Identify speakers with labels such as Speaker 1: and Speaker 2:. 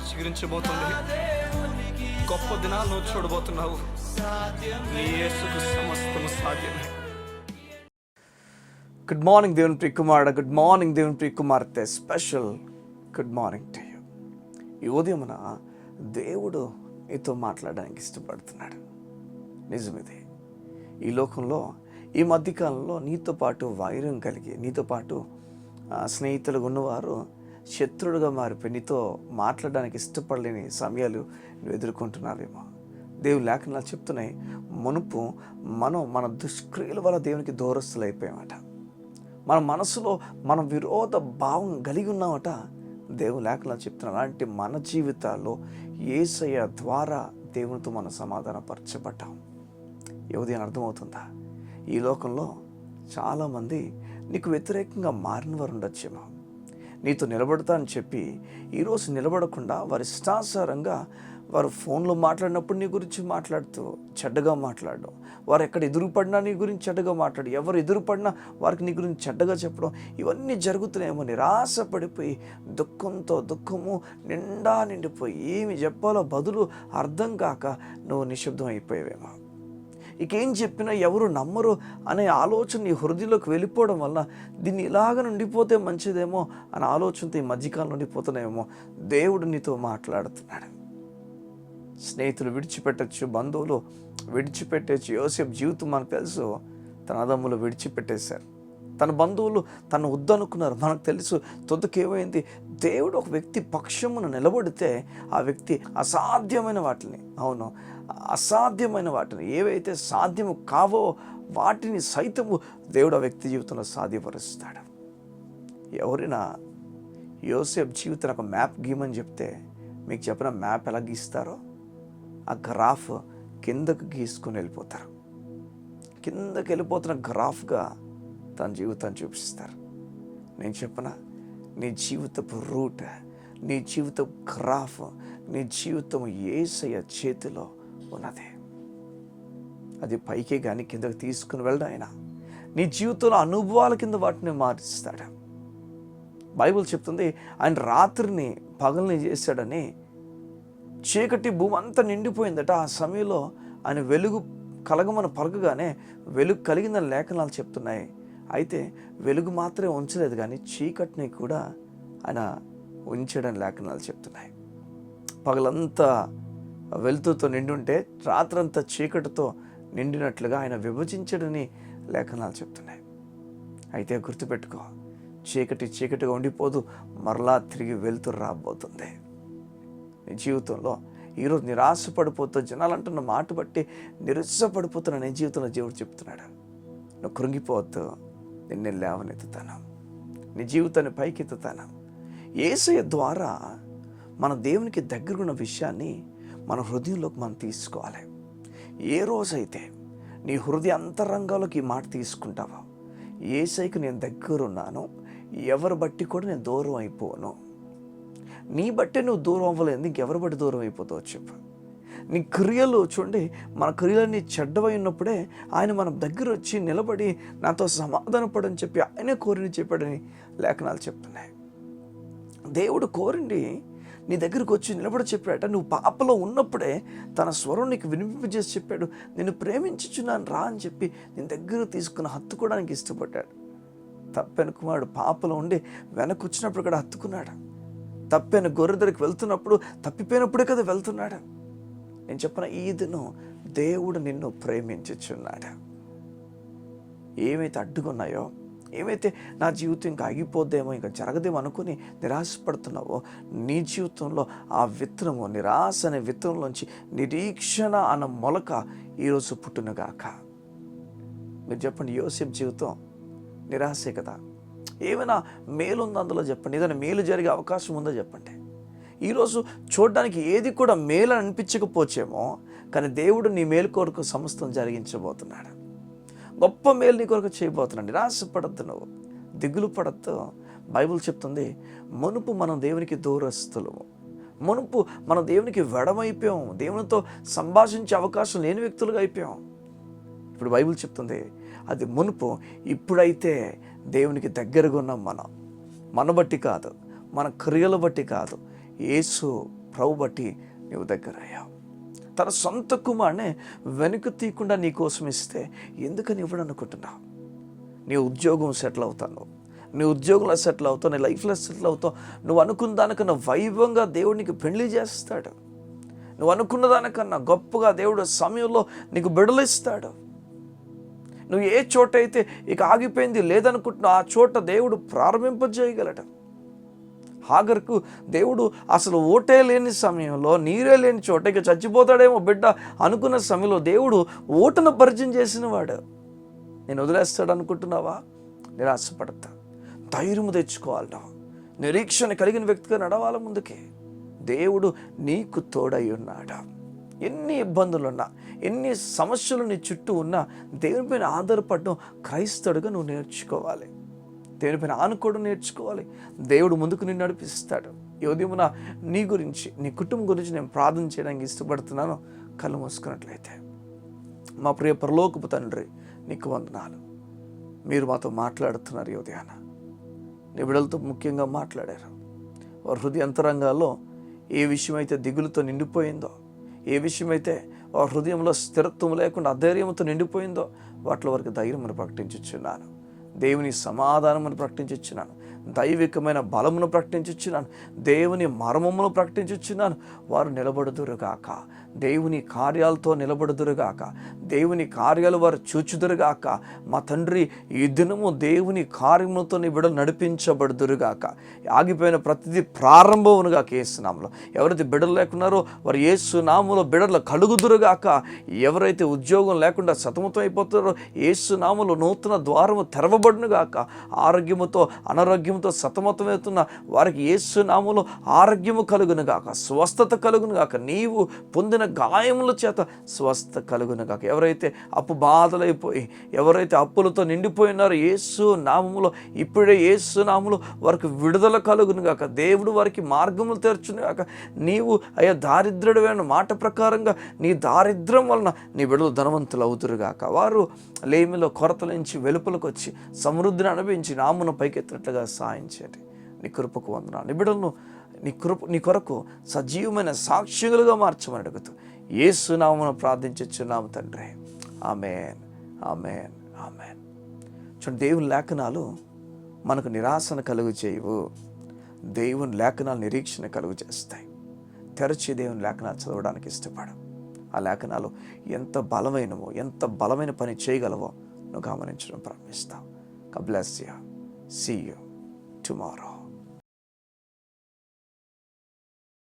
Speaker 1: చిగురించబోతుంది. గొప్ప దినాలు నువ్వు చూడబోతున్నావు. నీ యేసుకు సమస్తము సాధ్యమే. గుడ్ మార్నింగ్ దేవుని ప్రియ కుమారుడు, గుడ్ మార్నింగ్ దేవుని ప్రియ కుమార్తె, special good morning to you. ఈ ఉదయమున దేవుడు నీతో మాట్లాడడానికి ఇష్టపడుతున్నాడు. నిజమిది. ఈ లోకంలో ఈ మధ్యకాలంలో నీతో పాటు వైరం కలిగి, నీతో పాటు స్నేహితులుగా ఉన్నవారు శత్రుడుగా మారిపోయి నీతో మాట్లాడడానికి ఇష్టపడలేని సమయాలు నువ్వు ఎదుర్కొంటున్నావేమో. దేవుని లేఖనాలు చెప్తున్నాయి, మునుపు మన దుష్క్రియల వల్ల దేవునికి దూరస్తులు అయిపోయామట. మన మనసులో మనం విరోధ భావం కలిగి ఉన్నామట. దేవుని లేఖనాలు చెప్తున్నాడు. అలాంటి మన జీవితాల్లో యేసయ్య ద్వారా దేవునితో మనం సమాధానపరచబడ్డాం. ఏది అర్థమవుతుందా? ఈ లోకంలో చాలామంది నీకు వ్యతిరేకంగా మారిన వారు ఉండొచ్చేమో. నీతో నిలబడతా అని చెప్పి ఈరోజు నిలబడకుండా వారి ఇష్టానుసారంగా వారు ఫోన్లో మాట్లాడినప్పుడు నీ గురించి మాట్లాడుతూ చెడ్డగా మాట్లాడడం, వారు ఎక్కడ ఎదురుపడినా నీ గురించి చెడ్డగా మాట్లాడు, ఎవరు ఎదురుపడినా వారికి నీ గురించి చెడ్డగా చెప్పడం, ఇవన్నీ జరుగుతున్నాయేమో. నిరాశపడిపోయి దుఃఖము నిండిపోయి ఏమి చెప్పాలో బదులు అర్థం కాక నువ్వు నిశ్శబ్దం అయిపోయావేమో. ఇకేం చెప్పినా ఎవరు నమ్మరు అనే ఆలోచన నీ హృదయంలోకి వెళ్ళిపోవడం వల్ల దీన్ని ఇలాగ ఉండిపోతే మంచిదేమో అనే ఆలోచనతో ఈ మధ్యకాలం ఉండిపోతున్నాయేమో. దేవుడు నీతో మాట్లాడుతున్నాడు. స్నేహితులు విడిచిపెట్టచ్చు, బంధువులు విడిచిపెట్టచ్చు. యోసేపు జీవితం మనకు తెలుసు. తన అదమ్ములు విడిచిపెట్టేశారు, తన బంధువులు తను వద్దనుకున్నారు. మనకు తెలుసు తొందరకేమైంది. దేవుడు ఒక వ్యక్తి పక్షమును నిలబడితే ఆ వ్యక్తి అసాధ్యమైన వాటిని ఏవైతే సాధ్యము కావో వాటిని సైతము దేవుడు ఆ వ్యక్తి జీవితంలో సాధ్యపరుస్తాడు. ఎవరైనా యోసేపు జీవితం ఒక మ్యాప్ గీయమని చెప్తే మీకు చెప్పిన మ్యాప్ ఎలా గీస్తారో ఆ గ్రాఫ్ కిందకు గీసుకొని వెళ్ళిపోతారు. కిందకి వెళ్ళిపోతున్న గ్రాఫ్గా తన జీవితాన్ని చూపిస్తారు. నేను చెప్పనా, నీ జీవితపు రూట్, నీ జీవితపు గ్రాఫ్, నీ జీవితం యేసయ్య చేతిలో ఉన్నది. అది పైకి కానీ కిందకి తీసుకుని వెళ్ళడం ఆయన నీ జీవితంలో అనుభవాల కింద వాటిని మారుస్తాడు. బైబిల్ చెప్తుంది ఆయన రాత్రిని పగల్ని చేశాడని. చీకటి భూమి అంతా నిండిపోయిందట. ఆ సమయంలో ఆయన వెలుగు కలగమని పలకగానే వెలుగు కలిగిందని లేఖనాలు చెప్తున్నాయి. అయితే వెలుగు మాత్రమే ఉంచలేదు కానీ చీకటిని కూడా ఆయన ఉంచాడని లేఖనాలు చెప్తున్నాయి. పగలంతా వెలుతుతో నిండి ఉంటే రాత్రంతా చీకటితో నిండినట్లుగా ఆయన విభజించడని లేఖనాలు చెప్తున్నాయి. అయితే గుర్తుపెట్టుకో, చీకటిగా ఉండిపోదు, మరలా తిరిగి వెలుతురు రాబోతుంది. నీ జీవితంలో ఈరోజు నిరాశపడిపోతూ జనాలు అంటున్న మాట బట్టి నిరుత్సాహపడిపోతున్న నీ జీవితంలో దేవుడు చెప్తున్నాడు, నువ్వు కృంగిపోవద్దు, నిన్ను లేవనెత్తుతాను, నీ జీవితాన్ని పైకెత్తుతాను. యేసయ్య ద్వారా మన దేవునికి దగ్గరున్న విషయాన్ని మన హృదయంలోకి మనం తీసుకోవాలి. ఏ రోజైతే నీ హృదయ అంతరంగాలోకి ఈ మాట తీసుకుంటావో, యేసయ్యకు నేను దగ్గరున్నాను, ఎవరి బట్టి కూడా నేను దూరం అయిపోను. నీ బట్టే నువ్వు దూరం అవ్వలేదు, ఇంకెవరి బట్టి దూరం అయిపోతావు చెప్పు. నీ క్రియలు చూడండి, మన క్రియలన్నీ చెడ్డవై ఉన్నప్పుడే ఆయన మన దగ్గర వచ్చి నిలబడి నాతో సమాధానపడని చెప్పి ఆయనే కోరిని చెప్పాడని లేఖనాలు చెప్తున్నాయి. దేవుడు కోరిండి నీ దగ్గరకు వచ్చి నిలబడి చెప్పాడట. నువ్వు పాపలో ఉన్నప్పుడే తన స్వరం నీకు వినిపింపజేసి చెప్పాడు, నేను ప్రేమించుచున్నాను రా అని చెప్పి నేను దగ్గర తీసుకుని హత్తుకోవడానికి ఇష్టపడ్డాడు. తప్పని కుమారుడు పాపలో ఉండి వెనక్కి వచ్చినప్పుడు కూడా హత్తుకున్నాడు. తప్పైన గొర్రె దగ్గరికి వెళ్తున్నప్పుడు తప్పిపోయినప్పుడే కదా వెళ్తున్నాడు. నేను చెప్పిన ఈ దినం దేవుడు నిన్ను ప్రేమించుచున్నాడు. ఏమైతే అడ్డుకున్నాయో, ఏమైతే నా జీవితం ఇంకా ఆగిపోద్దేమో, ఇంకా జరగదేమో అనుకుని నిరాశపడుతున్నావో, నీ జీవితంలో ఆ విత్తనము, నిరాశ అనే విత్తనంలోంచి నిరీక్షణ అన్న మొలక ఈరోజు పుట్టునుగాక. మీరు చెప్పండి, యోసేపు జీవితం నిరాశే కదా? ఏమైనా మేలు ఉందో అందులో చెప్పండి. ఏదైనా మేలు జరిగే అవకాశం ఉందో చెప్పండి. ఈరోజు చూడడానికి ఏది కూడా మేలు అనిపించకపోవచ్చేమో, కానీ దేవుడు నీ మేలు కొరకు సమస్తం జరిగించబోతున్నాడు. గొప్ప మేలు నీ కొరకు చేయబోతున్నాడు. నిరాశపడద్దు, నువ్వు దిగులు పడద్దు. బైబిల్ చెప్తుంది, మునుపు మనం దేవునికి దూరస్తులము, మునుపు మనం దేవునికి వెడమైపోయాం, దేవునితో సంభాషించే అవకాశం లేని వ్యక్తులుగా అయిపోయాం. ఇప్పుడు బైబిల్ చెప్తుంది అది మునుపు. ఇప్పుడైతే దేవునికి దగ్గరగా ఉన్నాం. మనం మన బట్టి కాదు, మన క్రియల బట్టి కాదు, యేసు ప్రభు బట్టి నీవు దగ్గరయ్యావు. తన సొంత కుమారునే వెనుక తీయకుండా నీ కోసం ఇస్తే ఎందుకని ఇవ్వడం అనుకుంటున్నావు? నీ ఉద్యోగం సెటిల్ అవుతాను, నీ ఉద్యోగంలో సెటిల్ అవుతావు, నీ లైఫ్లో సెటిల్ అవుతావు. నువ్వు అనుకున్న దానికన్నా వైభవంగా దేవుడు నీకు పెళ్లి చేస్తాడు. నువ్వు అనుకున్న దానికన్నా గొప్పగా దేవుడు సమయంలో నీకు బిడలిస్తాడు. నువ్వు ఏ చోట అయితే ఇక ఆగిపోయింది లేదనుకుంటున్నావు ఆ చోట దేవుడు ప్రారంభింపజేయగలడు. హాగర్కు దేవుడు అసలు ఓటే లేని సమయంలో, నీరే లేని చోట ఇక చచ్చిపోతాడేమో బిడ్డ అనుకున్న సమయంలో దేవుడు ఓటను పరిచయం చేసిన వాడు. నేను వదిలేస్తాడు అనుకుంటున్నావా? నిరాశపడతా. ధైర్యము తెచ్చుకోవాలి. నిరీక్షణ కలిగిన వ్యక్తిగా నడవాల ముందుకే. దేవుడు నీకు తోడై ఉన్నాడు. ఎన్ని ఇబ్బందులున్నా, ఎన్ని సమస్యలు నీ చుట్టూ ఉన్నా దేవునిపైన ఆధారపడడం క్రైస్తవుడిగా నువ్వు నేర్చుకోవాలి. దేవునిపైన ఆనుకోవడం నేర్చుకోవాలి. దేవుడు ముందుకు నిన్ను నడిపిస్తాడు. ఈ ఉదయమున నీ గురించి, నీ కుటుంబం గురించి నేను ప్రార్థన చేయడానికి ఇష్టపడుతున్నాను. కళ్ళు మూసుకున్నట్లయితే, మా ప్రియ పరలోకపు తండ్రి, నీకు వందనాలు. మీరు మాతో మాట్లాడుతున్నారు. ఈ ఉదయాన నీ బిడ్డలతో ముఖ్యంగా మాట్లాడారు. వారి హృదయ అంతరంగాల్లో ఏ విషయమైతే దిగులుతో నిండిపోయిందో, ఏ విషయమైతే వారి హృదయంలో స్థిరత్వం లేకుండా అధైర్యంతో నిండిపోయిందో వాటిలో వారికి ధైర్యమును ప్రకటించుచున్నాను. దేవుని సమాధానమును ప్రకటించుచున్నాను. దైవికమైన బలమును ప్రకటించుచున్నాను. దేవుని మర్మమును ప్రకటించుచున్నాను. వారు నిలబడుదురుగాక, దేవుని కార్యాలతో నిలబడుదురుగాక, దేవుని కార్యాలు వారు చూచుదురుగాక. మా తండ్రి, ఈ దినము దేవుని కార్యములతో నీ బిడ్డలు నడిపించబడుదురుగాక. ఆగిపోయిన ప్రతిదీ ప్రారంభమునుగాక యేసునామములో. ఎవరైతే బిడ్డలు లేకున్నారో వారు యేసునామములో బిడ్డలు కలుగుదురుగాక. ఎవరైతే ఉద్యోగం లేకుండా సతమతం అయిపోతారో యేసునామములో నూతన ద్వారము తెరవబడునుగాక. ఆరోగ్యముతో అనారోగ్యంతో సతమతమవుతున్న వారికి యేసునామములో ఆరోగ్యము కలుగునుగాక, స్వస్థత కలుగునుగాక. నీవు పొందిన గాయముల చేత స్వస్థ కలుగునుగాక. ఎవరైతే అప్పు బాధలైపోయి, ఎవరైతే అప్పులతో నిండిపోయినారో యేసు నామములో ఇప్పుడే యేసు నామములో వారికి విడుదల కలుగునుగాక. దేవుడు వారికి మార్గములు తెరచునుగాక. నీవు అయ్యా దారిద్ర్యుడైన మాట ప్రకారంగా నీ దారిద్ర్యం వలన నీ బిడ్డలు ధనవంతులు అవుతురుగాక. వారు లేమిలో కొరతల నుంచి వెలుపలకు వచ్చి సమృద్ధిని అనుభవించి నామును పైకెత్తినట్లుగా సాయించేది. నీ కృపకు వందనాలు. నీ బిడ్డలను నీ కొరకు సజీవమైన సాక్షులుగా మార్చమని అడుగుతూ యేసు నామమున ప్రార్థించుచున్నాము తండ్రి. ఆమేన్, ఆమేన్, ఆమేన్. చూడండి, దేవుని లేఖనాలు మనకు నిరాశను కలుగు చేయవు. దేవుని లేఖనాలు నిరీక్షణ కలుగు చేస్తాయి. తెరచి దేవుని లేఖనాలు చదవడానికి ఇష్టపడు. ఆ లేఖనాలు ఎంత బలమైనవో, ఎంత బలమైన పని చేయగలవో నువ్వు గమనించడం ప్రారంభిస్తావు. God bless you. See you tomorrow.